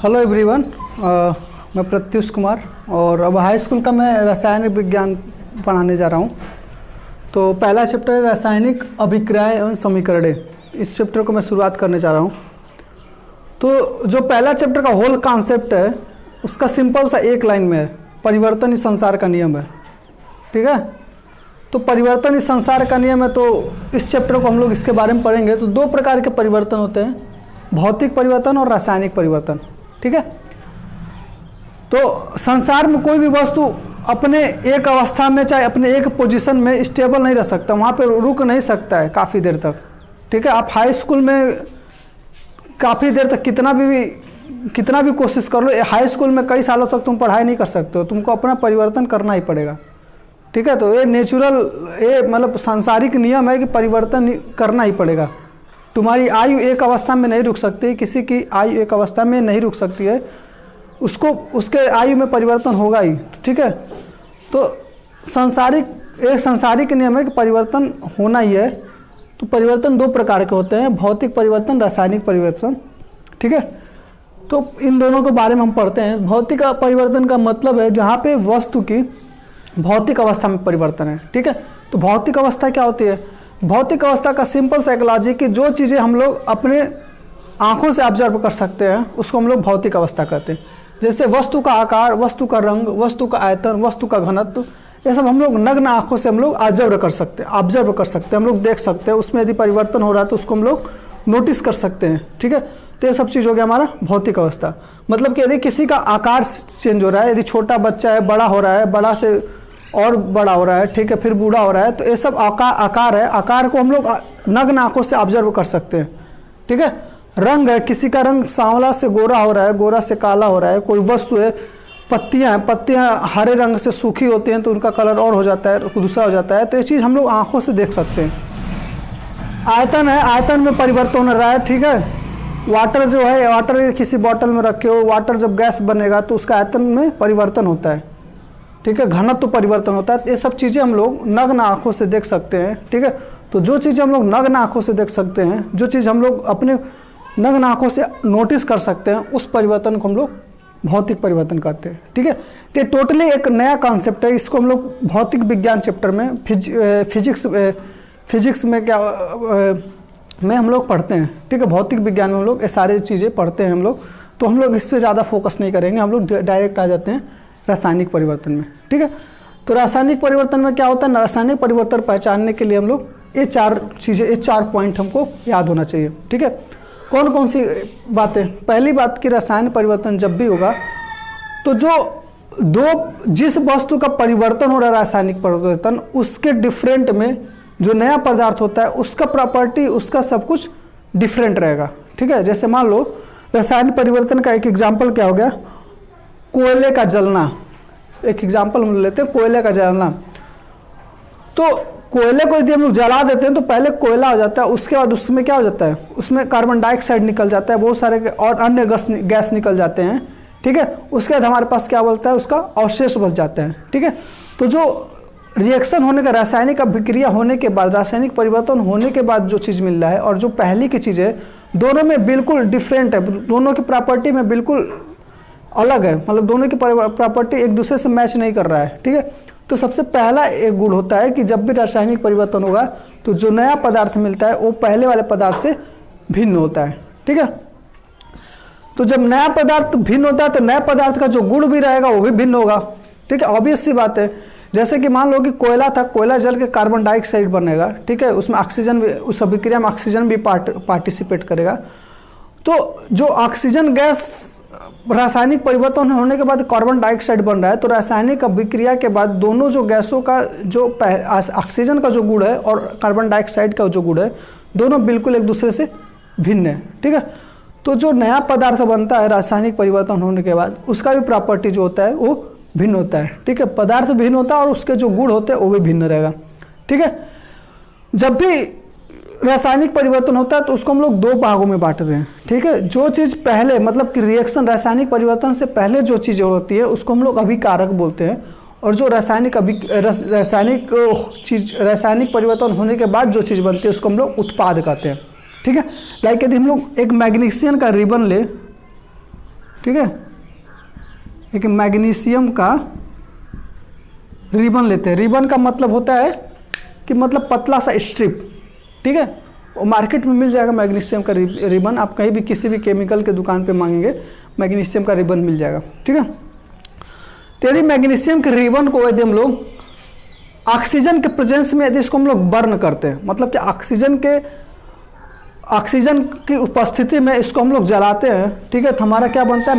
Hello everyone, मैं प्रत्युष कुमार और अब हाई स्कूल का मैं रासायनिक विज्ञान पढ़ाने जा रहा हूँ। तो पहला चैप्टर है रासायनिक अभिक्रियाएं एवं समीकरणें। इस चैप्टर को मैं शुरुआत करने जा रहा हूँ। तो जो पहला चैप्टर का होल कॉन्सेप्ट है उसका सिंपल सा एक लाइन में है, परिवर्तन ही संसार का नियम है। ठीक है, तो परिवर्तन ही संसार का नियम है। तो इस चैप्टर को हम लोग इसके बारे में पढ़ेंगे। तो दो प्रकार के परिवर्तन होते हैं, भौतिक परिवर्तन और रासायनिक परिवर्तन। ठीक है, तो संसार में कोई भी वस्तु अपने एक अवस्था में, चाहे अपने एक पोजीशन में स्टेबल नहीं रह सकता, वहाँ पे रुक नहीं सकता है काफ़ी देर तक। ठीक है, आप हाई स्कूल में काफ़ी देर तक कितना भी कोशिश कर लो, हाई स्कूल में कई सालों तक तुम पढ़ाई नहीं कर सकते हो, तुमको अपना परिवर्तन करना ही पड़ेगा। ठीक है, तो ये नेचुरल, ये मतलब सांसारिक नियम है कि परिवर्तन करना ही पड़ेगा। तुम्हारी आयु एक अवस्था में नहीं रुक सकती, किसी की आयु एक अवस्था में नहीं रुक सकती है, उसको उसके आयु में परिवर्तन होगा ही। ठीक है, तो सांसारिक नियम है कि परिवर्तन होना ही है। तो परिवर्तन दो प्रकार के होते हैं, भौतिक परिवर्तन, रासायनिक परिवर्तन। ठीक है, तो इन दोनों के बारे में हम पढ़ते हैं। भौतिक परिवर्तन का मतलब है जहाँ पे वस्तु की भौतिक अवस्था में परिवर्तन है। ठीक है, तो भौतिक अवस्था क्या होती है? भौतिक अवस्था का सिंपल साइकोलॉजी कि जो चीज़ें हम लोग अपने आंखों से ऑब्जर्व कर सकते हैं उसको हम लोग भौतिक अवस्था कहते हैं। जैसे वस्तु का आकार, वस्तु का रंग, वस्तु का आयतन, वस्तु का घनत्व, ये सब हम लोग नग्न आंखों से हम लोग ऑब्जर्व कर सकते हैं, हम लोग देख सकते हैं। उसमें यदि परिवर्तन हो रहा है तो उसको हम लोग नोटिस कर सकते हैं। ठीक है, तो ये सब चीज़ हो गया हमारा भौतिक अवस्था। मतलब कि यदि किसी का आकार चेंज हो रहा है, यदि छोटा बच्चा है बड़ा हो रहा है, बड़ा से और बड़ा हो रहा है, ठीक है, फिर बूढ़ा हो रहा है, तो ये सब आकार है। आकार को हम लोग नग्न आंखों से ऑब्जर्व कर सकते हैं। ठीक है, रंग है, किसी का रंग सांवला से गोरा हो रहा है, गोरा से काला हो रहा है। कोई वस्तु है, पत्तियां हैं, पत्तियां हरे रंग से सूखी होती हैं तो उनका कलर और हो जाता है, दूसरा हो जाता है। तो ये चीज़ हम लोग आंखों से देख सकते हैं। आयतन है, आयतन में परिवर्तन हो रहा है। ठीक है, वाटर जो है, वाटर किसी बॉटल में रखे हो, वाटर जब गैस बनेगा तो उसका आयतन में परिवर्तन होता है। ठीक है, घनत्व परिवर्तन होता है। ये सब चीज़ें हम लोग नग्न आंखों से देख सकते हैं। ठीक है, तो जो चीज़ हम लोग नग्न आंखों से देख सकते हैं, जो चीज़ हम लोग अपने नग्न आंखों से नोटिस कर सकते हैं, उस परिवर्तन को हम लोग भौतिक परिवर्तन कहते हैं। ठीक है, तो ये टोटली एक नया कॉन्सेप्ट है। इसको हम लोग भौतिक विज्ञान चैप्टर में फिजिक्स में में हम लोग पढ़ते हैं। ठीक है, भौतिक विज्ञान में हम लोग ये सारी चीज़ें पढ़ते हैं हम लोग। तो हम लोग इस पर ज़्यादा फोकस नहीं करेंगे, हम लोग डायरेक्ट आ जाते हैं रासायनिक परिवर्तन में। ठीक है, तो रासायनिक परिवर्तन में क्या होता है? रासायनिक परिवर्तन पहचानने के लिए हम लोग ये चार चीज़ें, ये 4 पॉइंट हमको याद होना चाहिए। ठीक है, कौन कौन सी बातें? पहली बात कि रासायनिक परिवर्तन जब भी होगा तो जिस वस्तु का परिवर्तन हो रहा है, रासायनिक परिवर्तन, उसके डिफरेंट में जो नया पदार्थ होता है उसका प्रॉपर्टी, उसका सब कुछ डिफरेंट रहेगा। ठीक है, जैसे मान लो रासायनिक परिवर्तन का एक एग्जाम्पल क्या हो गया, कोयले का जलना। एक एग्जाम्पल हम लेते हैं, कोयले का जलना। तो कोयले को यदि हम लोग जला देते हैं तो पहले कोयला हो जाता है, उसके बाद उसमें क्या हो जाता है, उसमें कार्बन डाइऑक्साइड निकल जाता है, बहुत सारे और अन्य गैस निकल जाते हैं। ठीक है, उसके बाद हमारे पास क्या बोलता है, उसका अवशेष बच जाता है। ठीक है, तो जो रिएक्शन होने का, रासायनिक अभिक्रिया होने के बाद, रासायनिक परिवर्तन होने के बाद जो चीज़ मिल रहा है और जो पहली की चीज़ है, दोनों में बिल्कुल डिफरेंट है, दोनों की प्रॉपर्टी में बिल्कुल अलग है। मतलब दोनों की प्रॉपर्टी एक दूसरे से मैच नहीं कर रहा है। ठीक है, तो सबसे पहला एक गुण होता है कि जब भी रासायनिक परिवर्तन होगा तो जो नया पदार्थ मिलता है वो पहले वाले पदार्थ से भिन्न होता है। ठीक है, तो जब नया पदार्थ भिन्न होता है तो नया पदार्थ का जो गुण भी रहेगा वो भी भिन्न होगा। ठीक है, ऑब्वियस सी बात है। जैसे कि मान लो कि कोयला था, कोयला जल के कार्बन डाइऑक्साइड बनेगा। ठीक है, उसमें ऑक्सीजन भी, उस अभिक्रिया में ऑक्सीजन भी पार्टिसिपेट करेगा। तो जो ऑक्सीजन गैस रासायनिक परिवर्तन होने के बाद कार्बन डाइऑक्साइड बन रहा है, तो रासायनिक अभिक्रिया के बाद दोनों जो गैसों का जो ऑक्सीजन का जो गुण है और कार्बन डाइऑक्साइड का जो गुण है, दोनों बिल्कुल एक दूसरे से भिन्न है। ठीक है, तो जो नया पदार्थ बनता है रासायनिक परिवर्तन होने के बाद, उसका भी प्रॉपर्टी जो होता है वो भिन्न होता है। ठीक है, पदार्थ भिन्न होता है और उसके जो गुण होते हैं वो भी भिन्न रहेगा। ठीक है, जब भी रासायनिक परिवर्तन होता है तो उसको हम लोग 2 भागों में बांटते हैं। ठीक है, जो चीज़ पहले, मतलब कि रिएक्शन रासायनिक परिवर्तन से पहले जो चीज़ होती है उसको हम लोग अभिकारक बोलते हैं, और जो रासायनिक परिवर्तन होने के बाद जो चीज़ बनती है उसको हम लोग उत्पाद कहते हैं। ठीक है, लाइक यदि हम लोग एक मैग्नीशियम का रिबन ले, ठीक है, एक मैग्नीशियम का रिबन लेते हैं। रिबन का मतलब होता है कि मतलब पतला सा स्ट्रिप, ठीक है, वो मार्केट में मिल जाएगा मैग्नीशियम का रिबन। आप कहीं भी किसी भी केमिकल के दुकान पे मांगेंगे मैग्नीशियम का रिबन मिल जाएगा, ठीक है। तो यदि मैग्नीशियम के रिबन को यदि हम लोग ऑक्सीजन के प्रेजेंस में यदि इसको हम लोग बर्न करते हैं, मतलब कि ऑक्सीजन की उपस्थिति में इसको हम लोग जलाते हैं, ठीक है, तो हमारा क्या बनता है,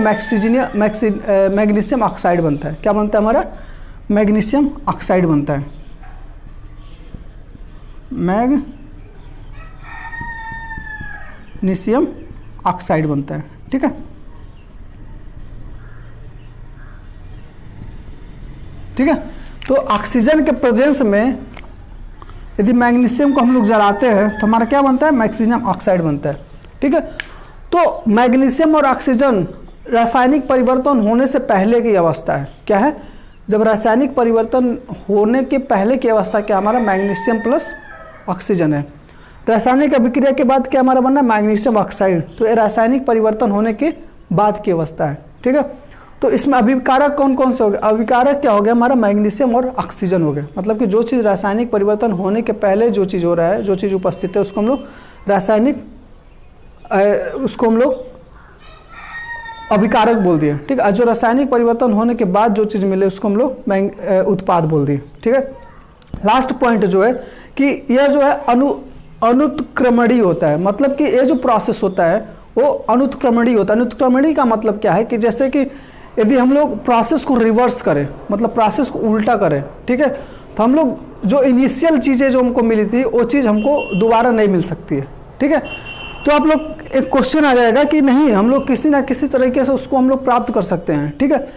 मैग्नीशियम ऑक्साइड बनता है। क्या बनता है हमारा, मैग्नीशियम ऑक्साइड बनता है, मैग्नीशियम ऑक्साइड बनता है, ठीक है, ठीक है। तो ऑक्सीजन के प्रेजेंस में यदि मैग्नीशियम को हम लोग जलाते हैं तो हमारा क्या बनता है, मैग्नीशियम ऑक्साइड बनता है, ठीक है। तो मैग्नीशियम और ऑक्सीजन रासायनिक परिवर्तन होने से पहले की अवस्था है। क्या है, जब रासायनिक परिवर्तन होने के पहले की अवस्था क्या, हमारा मैग्नीशियम प्लस ऑक्सीजन है। रासायनिक अभिक्रिया के बाद क्या हमारा बनना है, मैग्नीशियम ऑक्साइड। तो ये रासायनिक परिवर्तन होने के बाद की अवस्था है, ठीक है। तो इसमें अभिकारक कौन कौन से हो गए, अभिकारक क्या हो गया, हमारा मैग्नीशियम और ऑक्सीजन हो गया। मतलब कि जो चीज़ रासायनिक परिवर्तन होने के पहले जो चीज़ हो रहा है, जो चीज़ उपस्थित है, उसको हम लोग रासायनिक उसको हम लोग अभिकारक बोल दिए, ठीक है। जो रासायनिक परिवर्तन होने के बाद जो चीज़ मिले उसको हम लोग उत्पाद बोल दिए, ठीक है। लास्ट पॉइंट जो है कि यह जो है अनुत्क्रमणीय होता है। मतलब कि ये जो प्रोसेस होता है वो अनुत्क्रमणीय होता है। अनुत्क्रमणीय का मतलब क्या है कि जैसे कि यदि हम लोग प्रोसेस को रिवर्स करें, मतलब प्रोसेस को उल्टा करें, ठीक है, तो हम लोग जो इनिशियल चीज़ें जो हमको मिली थी वो चीज़ हमको दोबारा नहीं मिल सकती है, ठीक है। तो आप लोग एक क्वेश्चन आ जाएगा कि नहीं, हम लोग किसी ना किसी तरीके से उसको हम लोग प्राप्त कर सकते हैं, ठीक है,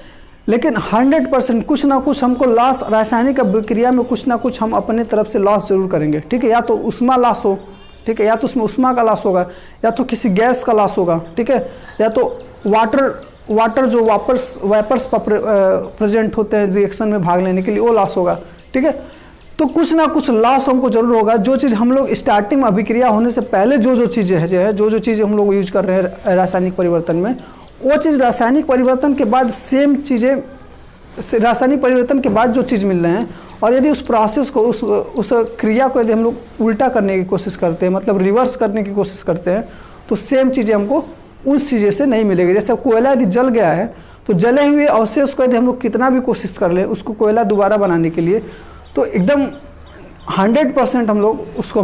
लेकिन 100% कुछ ना कुछ हमको लॉस, रासायनिक अभिक्रिया में कुछ ना कुछ हम अपने तरफ से लॉस जरूर करेंगे, ठीक है। या तो उष्मा लॉस हो, ठीक है, या तो उसमें उष्मा का लॉस होगा, या तो किसी गैस का लॉस होगा, ठीक है, या तो वाटर जो वेपर्स प्रेजेंट होते हैं रिएक्शन में भाग लेने के लिए, वो लॉस होगा, ठीक है। तो कुछ ना कुछ लॉस हमको जरूर होगा। जो चीज़ हम लोग स्टार्टिंग में अभिक्रिया होने से पहले जो चीज़ें है जो चीज़ें हम लोग यूज कर रहे हैं रासायनिक परिवर्तन में, वो चीज़ रासायनिक परिवर्तन के बाद सेम चीज़ें, रासायनिक परिवर्तन के बाद जो चीज़ मिल रहे हैं, और यदि उस प्रोसेस को, उस क्रिया को यदि हम लोग उल्टा करने की कोशिश करते हैं, मतलब रिवर्स करने की कोशिश करते हैं, तो सेम चीज़ें हमको उस चीज़ें से नहीं मिलेगी। जैसे कोयला यदि जल गया है तो जले हुए अवशेष को यदि हम लोग कितना भी कोशिश कर ले उसको कोयला दोबारा बनाने के लिए, तो एकदम 100% हम लोग उसको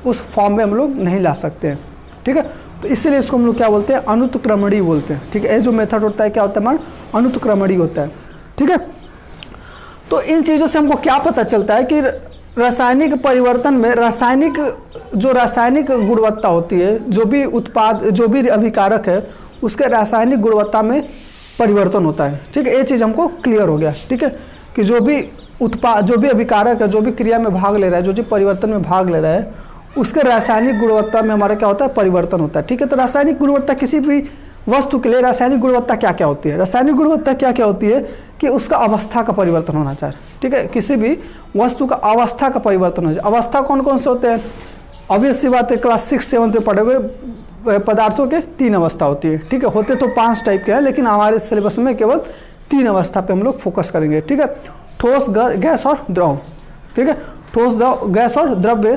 उस फॉर्म में हम लोग नहीं ला सकते हैं, ठीक है। तो इसलिए इसको हम लोग क्या बोलते हैं, अनुत्क्रमणीय बोलते हैं, ठीक है। ये जो मेथड होता है क्या होता है हमारा, अनुत्क्रमणीय होता है, ठीक है। तो इन चीज़ों से हमको क्या पता चलता है कि रासायनिक परिवर्तन में रासायनिक गुणवत्ता होती है, जो भी उत्पाद, जो भी अभिकारक है, उसके रासायनिक गुणवत्ता में परिवर्तन होता है, ठीक है। ये चीज़ हमको क्लियर हो गया, ठीक है, कि जो भी अभिकारक है, जो भी क्रिया में भाग ले रहा है, जो परिवर्तन में भाग ले रहा है, उसके रासायनिक गुणवत्ता में हमारा क्या होता है, परिवर्तन होता है, ठीक है। तो रासायनिक गुणवत्ता किसी भी वस्तु के लिए रासायनिक गुणवत्ता क्या क्या होती है, रासायनिक गुणवत्ता क्या क्या होती है कि उसका अवस्था का परिवर्तन होना चाहिए, ठीक है। किसी भी वस्तु का अवस्था का परिवर्तन हो जाए। अवस्था कौन कौन से होते हैं, ऑब्वियस सी बात है, क्लास 6-7 में पढ़ोगे, पदार्थों के 3 अवस्था होती है, ठीक है। होते तो 5 टाइप के हैं, लेकिन हमारे सिलेबस में केवल 3 अवस्था पे हम लोग फोकस करेंगे, ठीक है। ठोस, गैस और द्रव, ठीक है। ठोस, गैस और द्रव्य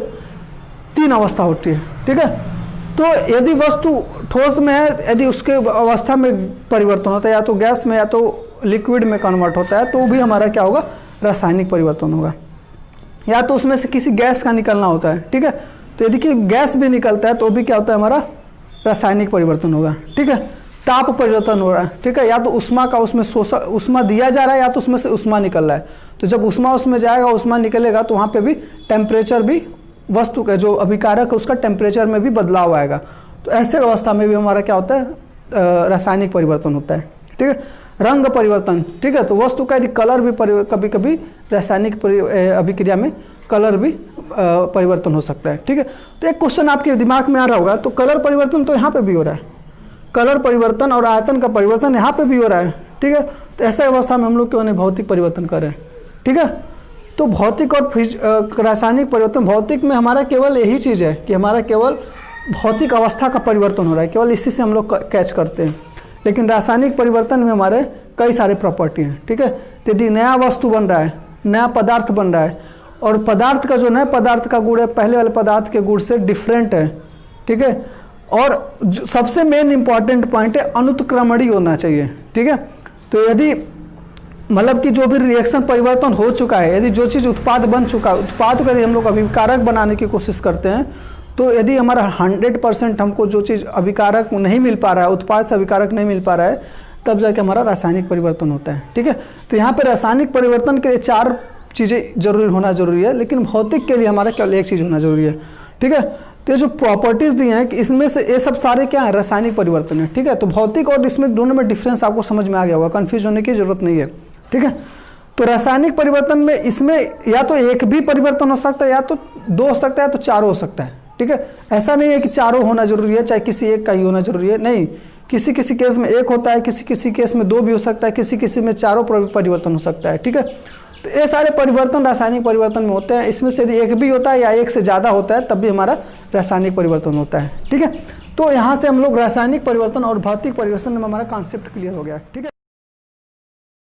3 अवस्था होती है, ठीक है। तो यदि वस्तु ठोस में है, यदि उसके अवस्था में परिवर्तन होता है, या तो गैस में या तो लिक्विड में कन्वर्ट होता है, तो भी हमारा क्या होगा, रासायनिक परिवर्तन होगा। या तो उसमें से किसी गैस का निकलना होता है, ठीक है। तो यदि कि गैस भी निकलता है तो भी क्या होता है, हमारा रासायनिक परिवर्तन होगा, ठीक है। ताप परिवर्तन हो रहा है, ठीक है। या तो उष्मा का उसमें उष्मा दिया जा रहा है, या तो उसमें से उष्मा निकल रहा है। तो जब उष्मा उसमें जाएगा, उष्मा निकलेगा, तो वहाँ पे भी टेम्परेचर भी, वस्तु का जो अभिकारक है उसका टेम्परेचर में भी बदलाव आएगा। तो ऐसे अवस्था में भी हमारा क्या होता है, रासायनिक परिवर्तन होता है, ठीक है। रंग परिवर्तन, ठीक है। तो वस्तु का यदि कलर भी कभी कभी रासायनिक अभिक्रिया में कलर भी परिवर्तन हो सकता है, ठीक है। तो एक क्वेश्चन आपके दिमाग में आ रहा होगा, तो कलर परिवर्तन तो यहाँ पे भी हो रहा है, कलर परिवर्तन और आयतन का परिवर्तन यहाँ पे भी हो रहा है, ठीक है। तो ऐसे अवस्था में हम लोग क्यों नहीं भौतिक परिवर्तन कर रहे हैं, ठीक है। तो भौतिक और रासायनिक परिवर्तन, भौतिक में हमारा केवल यही चीज़ है कि हमारा केवल भौतिक अवस्था का परिवर्तन हो रहा है, केवल इसी से हम लोग कैच करते हैं। लेकिन रासायनिक परिवर्तन में हमारे कई सारे प्रॉपर्टी हैं, ठीक है। तो यदि नया वस्तु बन रहा है, नया पदार्थ बन रहा है, और पदार्थ का जो नया पदार्थ का गुण है पहले वाले पदार्थ के गुण से डिफरेंट है, ठीक है। और सबसे मेन इंपॉर्टेंट पॉइंट है अनुत्क्रमणीय होना चाहिए, ठीक है। तो यदि मतलब कि जो भी रिएक्शन परिवर्तन हो चुका है, यदि जो चीज़ उत्पाद बन चुका है, उत्पाद को यदि हम लोग अभिकारक बनाने की कोशिश करते हैं, तो यदि हमारा 100% हमको जो चीज़ अभिकारक नहीं मिल पा रहा है, उत्पाद से अभिकारक नहीं मिल पा रहा है, तब जाके हमारा रासायनिक परिवर्तन होता है, ठीक है। तो यहाँ पे रासायनिक परिवर्तन के लिए 4 चीज़ें जरूरी होना जरूरी है, लेकिन भौतिक के लिए हमारा केवल एक चीज़ होना जरूरी है, ठीक है। तो ये जो प्रॉपर्टीज़ दी हैं कि इसमें से ये सब सारे क्या है, रासायनिक परिवर्तन है, ठीक है। तो भौतिक और इसमें दोनों में डिफरेंस आपको समझ में आ गया होगा, कन्फ्यूज होने की जरूरत नहीं है, ठीक है। तो रासायनिक परिवर्तन में इसमें या तो एक भी परिवर्तन हो सकता है, या तो 2 हो सकता है, या तो 4 हो सकता है, ठीक है। ऐसा नहीं है कि चारों होना जरूरी है, चाहे किसी एक का ही होना जरूरी है, नहीं। किसी किसी केस में 1 होता है, किसी किसी केस में 2 भी हो सकता है, किसी किसी में 4 परिवर्तन हो सकता है, ठीक है। तो ये सारे परिवर्तन रासायनिक परिवर्तन में होते हैं। इसमें से यदि एक भी होता है या एक से ज़्यादा होता है, तब भी हमारा रासायनिक परिवर्तन होता है, ठीक है। तो यहाँ से हम लोग रासायनिक परिवर्तन और भौतिक परिवर्तन में हमारा कॉन्सेप्ट क्लियर हो गया, ठीक है।